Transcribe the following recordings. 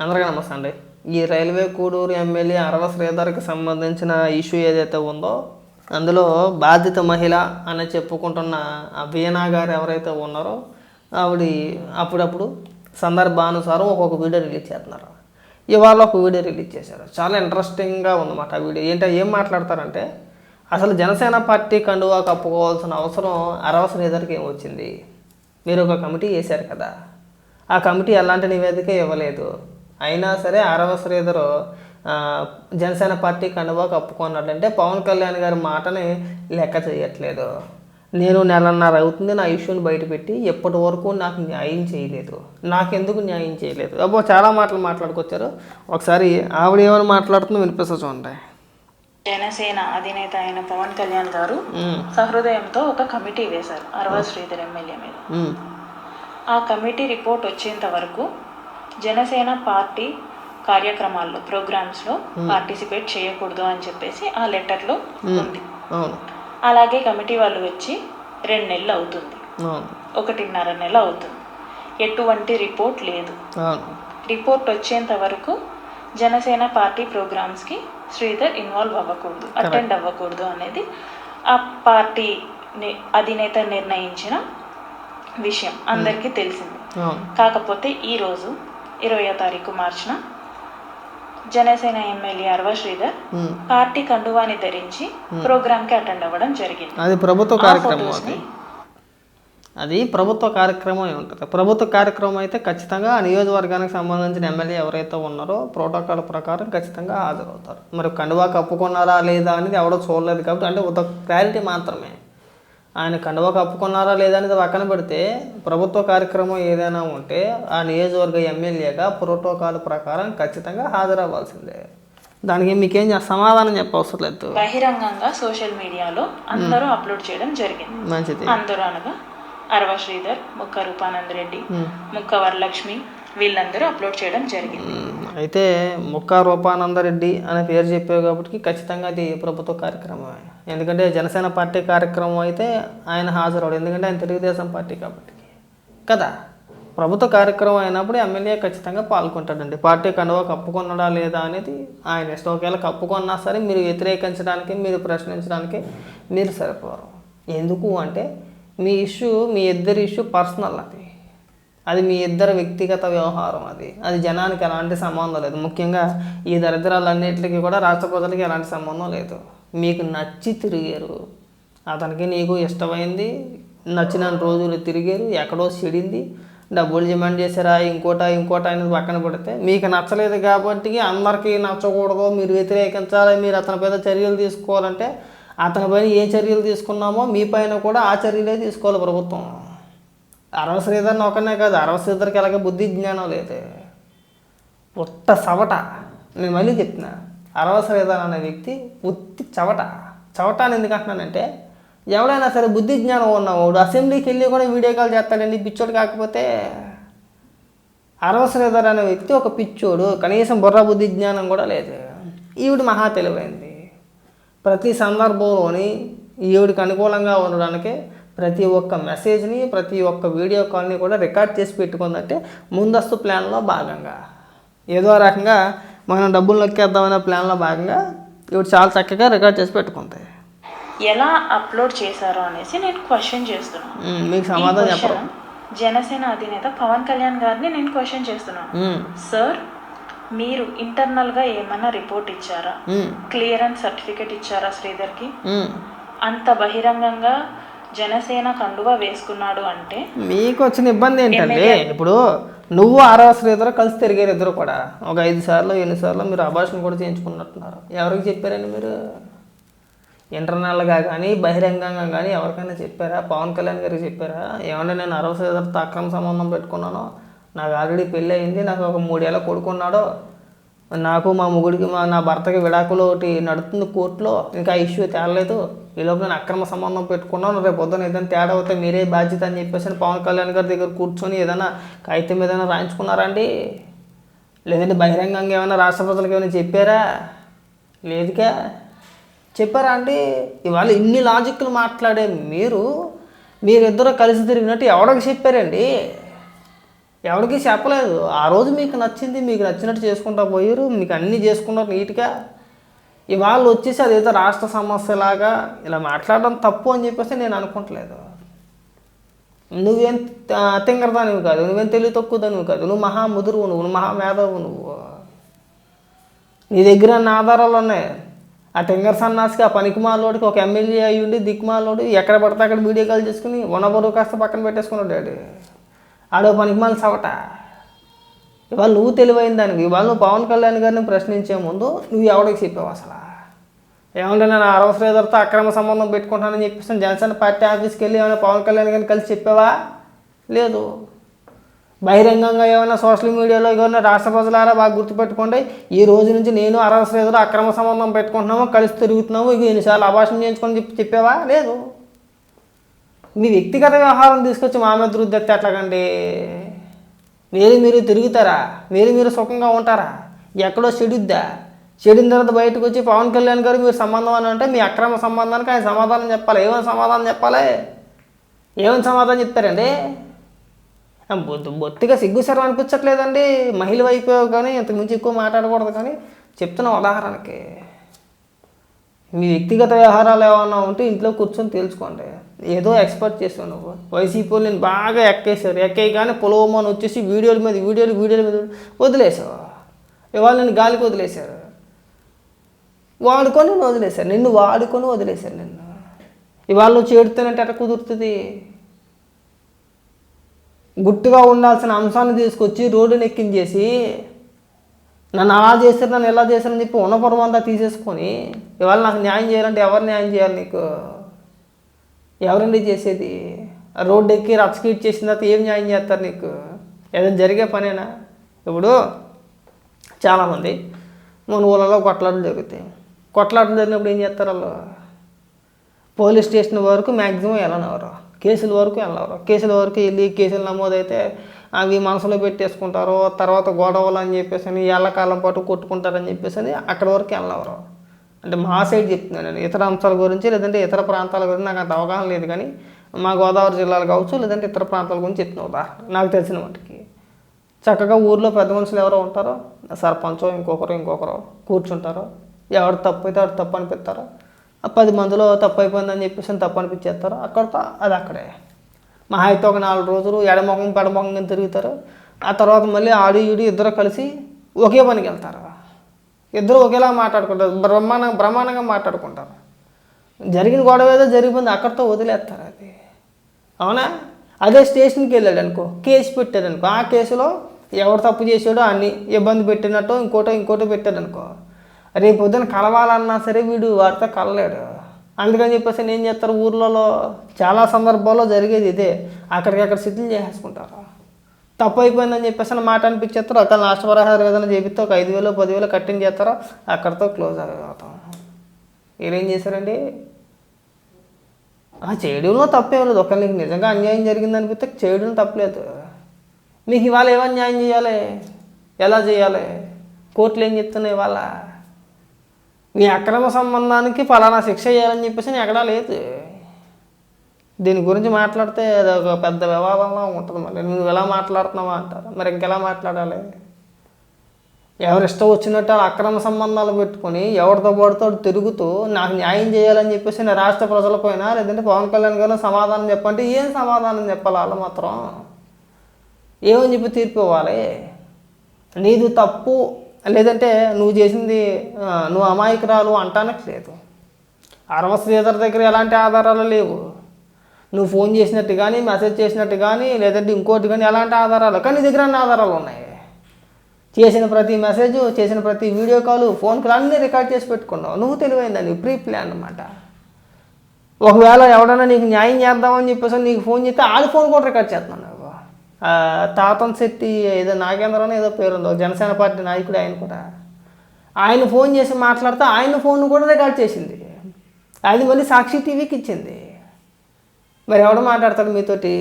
అందరికీ నమస్తే అండి. ఈ రైల్వే కోడూరు ఎమ్మెల్యే అరవ శ్రీధర్కి సంబంధించిన ఇష్యూ ఏదైతే ఉందో అందులో బాధిత మహిళ అని చెప్పుకుంటున్న ఆ వీణా గారు ఎవరైతే ఉన్నారో ఆవిడ అప్పుడప్పుడు సందర్భానుసారం ఒక్కొక్క వీడియో రిలీజ్ చేస్తున్నారు. ఇవాళ ఒక వీడియో రిలీజ్ చేశారు. చాలా ఇంట్రెస్టింగ్గా ఉందన్నమాట ఆ వీడియో. ఏం మాట్లాడతారంటే అసలు జనసేన పార్టీ కండువా కప్పుకోవాల్సిన అవసరం అరవ శ్రీధర్కి ఏమొచ్చింది? మీరు ఒక కమిటీ వేశారు కదా, ఆ కమిటీ ఎలాంటి నివేదిక ఇవ్వలేదు. అయినా సరే అరవ శ్రీధర్ జనసేన పార్టీ కండువా కప్పుకున్నాడంటే పవన్ కళ్యాణ్ గారి మాటని లెక్క చేయట్లేదు. నేను నెలన్నర అవుతుంది నా ఇష్యూని బయటపెట్టి ఎప్పటి వరకు నాకు న్యాయం చేయలేదు, నాకెందుకు న్యాయం చేయలేదు. అబ్బో చాలా మాటలు మాట్లాడుకొచ్చారు. ఒకసారి ఆవిడ ఏమైనా మాట్లాడుతుందో వినిపిస్తా చూడండి. జనసేన అధినేత అయిన పవన్ కళ్యాణ్ గారు సహృదయంతో ఒక కమిటీ వేశారు అరవ శ్రీధర్ ఎమ్మెల్యే మీద. ఆ కమిటీ రిపోర్ట్ వచ్చేంత వరకు జనసేన పార్టీ కార్యక్రమాల్లో ప్రోగ్రామ్స్లో పార్టిసిపేట్ చేయకూడదు అని చెప్పేసి ఆ లెటర్లో ఉంది. అలాగే కమిటీ వాళ్ళు వచ్చి 2 నెలలు అవుతుంది, 1.5 నెల అవుతుంది. ఎటువంటి రిపోర్ట్ లేదు. రిపోర్ట్ వచ్చేంత వరకు జనసేన పార్టీ ప్రోగ్రామ్స్కి శ్రీధర్ ఇన్వాల్వ్ అవ్వకూడదు, అటెండ్ అవ్వకూడదు అనేది ఆ పార్టీ అధినేత నిర్ణయించిన విషయం అందరికీ తెలిసింది. కాకపోతే ఈరోజు 20వ తారీఖు మార్చిన జనసేన ఎమ్మెల్యే అరవ శ్రీధర్ పార్టీ కండువాని ధరించి ప్రోగ్రామ్కి అటెండ్ అవ్వడం జరిగింది. అది ప్రభుత్వ కార్యక్రమం. అది ప్రభుత్వ కార్యక్రమం ఉంటుంది. ప్రభుత్వ కార్యక్రమం అయితే ఖచ్చితంగా ఆ నియోజకవర్గానికి సంబంధించిన ఎమ్మెల్యే ఎవరైతే ఉన్నారో ప్రోటోకాల్ ప్రకారం ఖచ్చితంగా హాజరవుతారు. మరి కండువా కప్పుకున్నారా లేదా అనేది ఎవడో చూడలేదు కాబట్టి అంటే ఒక క్లారిటీ మాత్రమే. ఆయన కండువా కప్పుకున్నారా లేదా అనేది పక్కన పెడితే ప్రభుత్వ కార్యక్రమం ఏదైనా ఉంటే ఆ నియోజకవర్గ ఎమ్మెల్యేగా ప్రోటోకాల్ ప్రకారం ఖచ్చితంగా హాజరవ్వాల్సిందే. దానికి మీకేం సమాధానం చెప్పవసరం లేదు. బహిరంగంగా సోషల్ మీడియాలో అందరూ అప్లోడ్ చేయడం జరిగింది. మంచిది. అందరూ అనగా అరవ శ్రీధర్, ముక్క రూపానంద్ రెడ్డి, ముక్క వరలక్ష్మి వీళ్ళందరూ అప్లోడ్ చేయడం జరిగింది. అయితే ముక్క రూపానందరెడ్డి అనే పేరు చెప్పావు కాబట్టి ఖచ్చితంగా అది ప్రభుత్వ కార్యక్రమమే. ఎందుకంటే జనసేన పార్టీ కార్యక్రమం అయితే ఆయన హాజరవడు, ఎందుకంటే ఆయన తెలుగుదేశం పార్టీ కాబట్టి కదా. ప్రభుత్వ కార్యక్రమం అయినప్పుడు ఎమ్మెల్యే ఖచ్చితంగా పాల్గొంటాడండి. పార్టీ కండువా కప్పుకున్నాడా లేదా అనేది ఆయన ఇష్టం. ఒకవేళ కప్పుకున్నా సరే మీరు వ్యతిరేకించడానికి, మీరు ప్రశ్నించడానికి మీరు సరిపోరు. ఎందుకు అంటే మీ ఇష్యూ, మీ ఇద్దరి ఇష్యూ పర్సనల్. అది మీ ఇద్దరు వ్యక్తిగత వ్యవహారం. అది జనానికి ఎలాంటి సంబంధం లేదు. ముఖ్యంగా ఈ దరిద్రాలన్నింటికి కూడా రాష్ట్ర ప్రజలకి ఎలాంటి సంబంధం లేదు. మీకు నచ్చి తిరిగారు, అతనికి నీకు ఇష్టమైంది, నచ్చిన రోజులు తిరిగారు, ఎక్కడో చెడింది, డబ్బులు డిమాండ్ చేశారా, ఇంకోట అనేది పక్కన పెడితే మీకు నచ్చలేదు కాబట్టి అందరికీ నచ్చకూడదు, మీరు వ్యతిరేకించాలి, మీరు అతని పైన చర్యలు తీసుకోవాలంటే అతని పైన ఏ చర్యలు తీసుకున్నామో మీ పైన కూడా ఆ చర్యలే తీసుకోవాలి ప్రభుత్వం. అరవ శ్రీధర్ని ఒకనే కాదు, అరవ శ్రీధర్కి అలాగే బుద్ధి జ్ఞానం లేదు. పుట్ట చవట. నేను మళ్ళీ చెప్తున్నా, అరవ శ్రీధర్ అనే వ్యక్తి ఉత్తి చవట అని ఎందుకు అంటున్నానంటే ఎవడైనా సరే బుద్ధి జ్ఞానం ఉన్నవాడు అసెంబ్లీకి వెళ్ళి కూడా వీడియో కాల్ చేస్తాడండి, పిచ్చోడు. కాకపోతే అరవ శ్రీధర్ అనే వ్యక్తి ఒక పిచ్చోడు, కనీసం బుర్ర బుద్ధి జ్ఞానం కూడా లేదు. ఈవిడ మహా తెలివైంది. ప్రతి సందర్భంలోని ఈవిడికి అనుకూలంగా ఉండడానికి ప్రతి ఒక్క మెసేజ్ని, ప్రతి ఒక్క వీడియో కాల్ని కూడా రికార్డ్ చేసి పెట్టుకుందంటే ముందస్తు ప్లాన్లో భాగంగా, ఏదో రకంగా మనం డబ్బులు నొక్కేద్దామనే ప్లాన్లో భాగంగా ఇవి చాలా చక్కగా రికార్డ్ చేసి పెట్టుకుంది. ఎలా అప్లోడ్ చేశారో అనేసి నేను క్వశ్చన్ చేస్తున్నాను. మీకు సమాధానం చెప్పరు. జనసేన అధినేత పవన్ కళ్యాణ్ గారిని నేను క్వశ్చన్ చేస్తున్నాను. సార్, మీరు ఇంటర్నల్గా ఏమన్నా రిపోర్ట్ ఇచ్చారా? క్లియరెన్స్ సర్టిఫికేట్ ఇచ్చారా శ్రీధర్కి? అంత బహిరంగంగా జనసేన కండువా వేసుకున్నాడు అంటే మీకు వచ్చిన ఇబ్బంది ఏంటంటే, ఇప్పుడు నువ్వు అరవ శ్రీధర్ కలిసి తిరిగారు ఇద్దరు కూడా. ఒక 5 సార్లు 8 సార్లు మీరు అభాషణ కూడా చేయించుకున్నట్టున్నారు. ఎవరికి చెప్పారండి మీరు? ఇంటర్నల్గా కానీ బహిరంగంగా కానీ ఎవరికైనా చెప్పారా? పవన్ కళ్యాణ్ గారికి చెప్పారా? ఏమన్నా నేను అరవ శ్రీధర్తో అక్రమ సంబంధం పెట్టుకున్నాను, నాకు ఆల్రెడీ పెళ్ళి అయింది, నాకు ఒక 3 ఏళ్ళ కొడుకున్నాడు, నాకు మా మొగుడికి నా భర్తకి విడాకులు ఒకటి నడుస్తుంది కోర్టులో, ఇంకా ఇష్యూ తేలలేదు, ఈలోపు నేను అక్రమ సంబంధం పెట్టుకున్నాను, రేపు పొద్దున ఏదైనా తేడా అవుతే మీరే బాధ్యత అని చెప్పేసి పవన్ కళ్యాణ్ గారి దగ్గర కూర్చొని ఏదైనా కాగితం ఏదైనా రాయించుకున్నారా అండి? లేదంటే బహిరంగంగా ఏమైనా రాష్ట్ర ప్రజలకు ఏమైనా చెప్పారా? లేదుగా. చెప్పారా అండి? ఇవాళ ఇన్ని లాజిక్లు మాట్లాడే మీరిద్దరూ కలిసి తిరిగినట్టు ఎవరికి చెప్పారండి? ఎవరికి చెప్పలేదు. ఆ రోజు మీకు నచ్చింది, మీకు నచ్చినట్టు చేసుకుంటా పోయారు, మీకు అన్నీ చేసుకున్నారు నీట్గా. ఇవాళ వచ్చేసి అదేదో రాష్ట్ర సమస్యలాగా ఇలా మాట్లాడడం తప్పు అని చెప్పేసి నేను అనుకోవట్లేదు. నువ్వేం తింగరదానివి కాదు, నువ్వేం తెలివి తక్కువదానివి కాదు, నువ్వు మహా ముదురువు, నువ్వు మహా మేధావు. నువ్వు నీ దగ్గర అన్ని ఆధారాలు ఉన్నాయి. ఆ టింగర్ సన్నాసికి, ఆ పనికిమాలోడికి ఒక ఎమ్మెల్యే అయ్యి ఉండి దిక్కుమాలోడు ఎక్కడ పడితే అక్కడ వీడియో కాల్ చేసుకుని బరువు కాస్త పక్కన పెట్టేసుకున్నాడు డాడీ. ఆడో పనికిమాల సవట. ఇవాళ నువ్వు తెలివైన దానికి, ఇవాళ నువ్వు పవన్ కళ్యాణ్ గారిని ప్రశ్నించే ముందు నువ్వు ఎవరికి చెప్పావు అసలు? ఏమంటే నేను అరవ శ్రీధర్తో అక్రమ సంబంధం పెట్టుకుంటానని చెప్పేసి జనసేన పార్టీ ఆఫీస్కి వెళ్ళి ఏమైనా పవన్ కళ్యాణ్ గారిని కలిసి చెప్పావా? లేదు. బహిరంగంగా ఏమైనా సోషల్ మీడియాలో ఏమైనా రాష్ట్ర ప్రజలారా బాగా గుర్తుపెట్టుకోండి, ఈ రోజు నుంచి నేను అరవ శ్రీధర్ అక్రమ సంబంధం పెట్టుకుంటున్నాము, కలిసి తిరుగుతున్నాము, ఇక ఎన్నిసార్లు అభాషణ చేయించుకొని చెప్పావా? లేదు. మీ వ్యక్తిగత వ్యవహారం తీసుకొచ్చి మా మీద రుద్దెత్తే ఎట్లాగండి? మీరు తిరుగుతారా? మీరు సుఖంగా ఉంటారా? ఎక్కడో చెడుద్దా? చెడిన తర్వాత బయటకు వచ్చి పవన్ కళ్యాణ్ గారు మీరు సంబంధం అని అంటే మీ అక్రమ సంబంధానికి ఆయన సమాధానం చెప్పాలి. ఏమైనా సమాధానం చెప్పాలి? ఏమైనా సమాధానం చెప్తారండి? బొత్తిగా సిగ్గుసరం అనిపించట్లేదండి? మహిళ అయిపోయావు కానీ ఇంతకు మించి ఎక్కువ మాట్లాడకూడదు, కానీ చెప్తున్న ఉదాహరణకి మీ వ్యక్తిగత వ్యవహారాలు ఏమన్నా ఉంటే ఇంట్లో కూర్చొని తెలుసుకోండి. ఏదో ఎక్స్పెక్ట్ చేసావు నువ్వు. వైసీపీ వాళ్ళు నేను బాగా ఎక్కేయి కానీ పొలవమని వచ్చేసి వీడియోల మీద వదిలేసావు. ఇవాళ నేను గాలికి వదిలేశారు, వాడుకొని వదిలేశారు, నిన్ను వాడుకొని వదిలేశారు నిన్ను. ఇవాళ నువ్వు చేడుతానంటే ఎట్లా కుదురుతుంది? గుట్టుగా ఉండాల్సిన అంశాన్ని తీసుకొచ్చి రోడ్డుని ఎక్కించేసి నన్ను అలా చేశారు, నన్ను ఎలా చేశారని చెప్పి ఉన్నపరం అంతా తీసేసుకొని ఇవాళ నాకు న్యాయం చేయాలంటే ఎవరు న్యాయం చేయాలి నీకు? ఎవరండి చేసేది? రోడ్డు ఎక్కి రచ్చకీట్ చేసిన తర్వాత ఏం న్యాయం చేస్తారు నీకు? ఏదైనా జరిగే పనేనా? ఇప్పుడు చాలామంది మన ఊళ్ళలో కొట్లాటలు జరుగుతాయి. కొట్లాటలు జరిగినప్పుడు ఏం చేస్తారు వాళ్ళు? పోలీస్ స్టేషన్ వరకు మ్యాక్సిమం వెళ్ళనవరు, కేసుల వరకు వెళ్ళవరు. కేసుల వరకు వెళ్ళి కేసులు నమోదైతే అవి మనసులో పెట్టేసుకుంటారు. తర్వాత గొడవలు అని చెప్పేసి అని ఏళ్ళకాలం పాటు కొట్టుకుంటారని చెప్పేసి అని అక్కడి వరకు వెళ్ళవరు. అంటే మా సైడ్ చెప్తున్నాను నేను, ఇతర అంశాల గురించి లేదంటే ఇతర ప్రాంతాల గురించి నాకు అంత అవగాహన లేదు, కానీ మా గోదావరి జిల్లాలు కావచ్చు లేదంటే ఇతర ప్రాంతాల గురించి చెప్తున్నా ఉదాహరణ నాకు తెలిసిన వాటికి. చక్కగా ఊర్లో పెద్ద మనుషులు ఎవరో ఉంటారో, సర్పంచో ఇంకొకరు కూర్చుంటారో, ఎవరు తప్పు అయితే వాడు తప్పు అనిపిస్తారో, 10 మందిలో తప్పు అయిపోయిందని చెప్పేసి తప్పు అనిపించేస్తారు. అక్కడితో అది అక్కడే. మహా అయితే ఒక 4 రోజులు ఎడమొఖం పెడమొఖంగా తిరుగుతారు. ఆ తర్వాత మళ్ళీ ఆడు ఈడు ఇద్దరు కలిసి ఒకే పనికి వెళ్తారు. ఇద్దరు ఒకేలా మాట్లాడుకుంటారు, బ్రహ్మాండంగా మాట్లాడుకుంటారు. జరిగిన గొడవ ఏదో జరిగిపోయింది, అక్కడితో వదిలేస్తారు అది. అవునా? అదే స్టేషన్కి వెళ్ళాడు అనుకో, కేసు పెట్టాడు అనుకో, ఆ కేసులో ఎవరు తప్పు చేసాడో అన్ని ఇబ్బంది పెట్టినట్టు ఇంకోటో పెట్టాడు అనుకో, రేపు పొద్దున కలవాలన్నా సరే వీడు వాడితో కలలేడు. అందుకని చెప్పేసి ఏం చేస్తారు, ఊర్లలో చాలా సందర్భాల్లో జరిగేది ఇదే, అక్కడికక్కడ సెటిల్ చేసేసుకుంటారు. తప్పు అయిపోయిందని చెప్పేసి మాట అనిపించేస్తారు. అక్కడ నష్టపరిహారం ఏదైనా చేపిస్తే ఒక 5,000 10,000 కట్టింగ్ చేస్తారో అక్కడితో క్లోజ్ అయిపోతాం. మీరేం చేశారండి? చేయడంలో తప్పేం లేదు. ఒకవేళ నీకు నిజంగా అన్యాయం జరిగింది అనిపిస్తే చేయడం తప్పలేదు. మీకు ఇవాళ ఏమో న్యాయం చేయాలి, ఎలా చేయాలి? కోర్టులు ఏం చెప్తున్నాయి ఇవాళ? మీ అక్రమ సంబంధానికి ఫలానా శిక్ష చేయాలని చెప్పేసి ఎక్కడా లేదు. దీని గురించి మాట్లాడితే అది ఒక పెద్ద వివాదంలో ఉంటుంది. మళ్ళీ నువ్వు ఎలా మాట్లాడుతున్నావా అంటారు. మరి ఇంకెలా మాట్లాడాలి? ఎవరిష్టం వచ్చినట్టు అక్రమ సంబంధాలు పెట్టుకొని ఎవరితో పడితో తిరుగుతూ నాకు న్యాయం చేయాలని చెప్పేసి నేను రాష్ట్ర ప్రజలపైన లేదంటే పవన్ కళ్యాణ్ గారు సమాధానం చెప్పంటే ఏం సమాధానం చెప్పాలి? వాళ్ళు మాత్రం ఏమని చెప్పి తీర్పు ఇవ్వాలి? నీది తప్పు లేదంటే నువ్వు చేసింది నువ్వు అమాయకురాలు అంటానికి లేదు. అరవ శ్రీధర్ దగ్గర ఎలాంటి ఆధారాలు లేవు. నువ్వు ఫోన్ చేసినట్టు కానీ మెసేజ్ చేసినట్టు కానీ లేదంటే ఇంకోటి కానీ ఎలాంటి ఆధారాలు, కానీ నీ దగ్గర అన్ని ఆధారాలు ఉన్నాయి. చేసిన ప్రతి మెసేజ్, చేసిన ప్రతి వీడియో కాల్, ఫోన్ కాల్ అన్నీ రికార్డ్ చేసి పెట్టుకున్నావు. నువ్వు తెలివైందని ప్రీ ప్లాన్ అన్నమాట. ఒకవేళ ఎవడన్నా నీకు న్యాయం చేద్దామని చెప్పేసి నీకు ఫోన్ చేస్తే ఆడి ఫోన్ కూడా రికార్డ్ చేస్తున్నాను. తాతన్ శెట్టి ఏదో నాగేంద్రనో ఏదో పేరుందో జనసేన పార్టీ నాయకుడు, ఆయన కూడా ఆయన ఫోన్ చేసి మాట్లాడితే ఆయన ఫోన్ కూడా రికార్డ్ చేసింది. అది మళ్ళీ సాక్షి టీవీకి ఇచ్చింది. మరి ఎవడు మాట్లాడతాడు మీతోటి?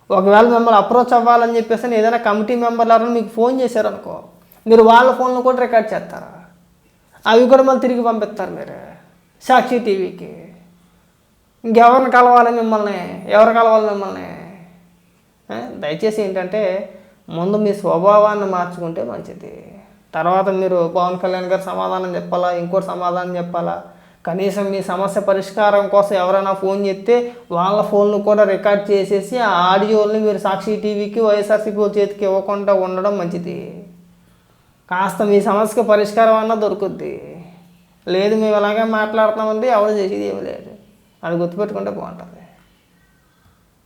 ఒకవేళ మిమ్మల్ని అప్రోచ్ అవ్వాలని చెప్పేసి ఏదైనా కమిటీ మెంబర్లు ఎవరైనా మీకు ఫోన్ చేశారనుకో, మీరు వాళ్ళ ఫోన్లో కూడా రికార్డ్ చేస్తారు. అవి కూడా మళ్ళీ తిరిగి పంపిస్తారు మీరు సాక్షి టీవీకి. ఇంకెవరిని కలవాలి మిమ్మల్ని? ఎవరు కలవాలి మిమ్మల్ని? దయచేసి ఏంటంటే ముందు మీ స్వభావాన్ని మార్చుకుంటే మంచిది. తర్వాత మీరు పవన్ కళ్యాణ్ గారు సమాధానం చెప్పాలా, ఇంకోటి సమాధానం చెప్పాలా. కనీసం మీ సమస్య పరిష్కారం కోసం ఎవరైనా ఫోన్ చేస్తే వాళ్ళ ఫోన్లు కూడా రికార్డ్ చేసేసి ఆ ఆడియోల్ని మీరు సాక్షి టీవీకి వైఎస్ఆర్సీపీ చేతికి ఇవ్వకుండా ఉండడం మంచిది. కాస్త మీ సమస్యకి పరిష్కారం అన్నా దొరుకుద్ది. లేదు మేము ఇలాగే మాట్లాడుతున్నామంటే ఎవరు చేసేది ఏమి లేదు. అది గుర్తుపెట్టుకుంటే బాగుంటుంది.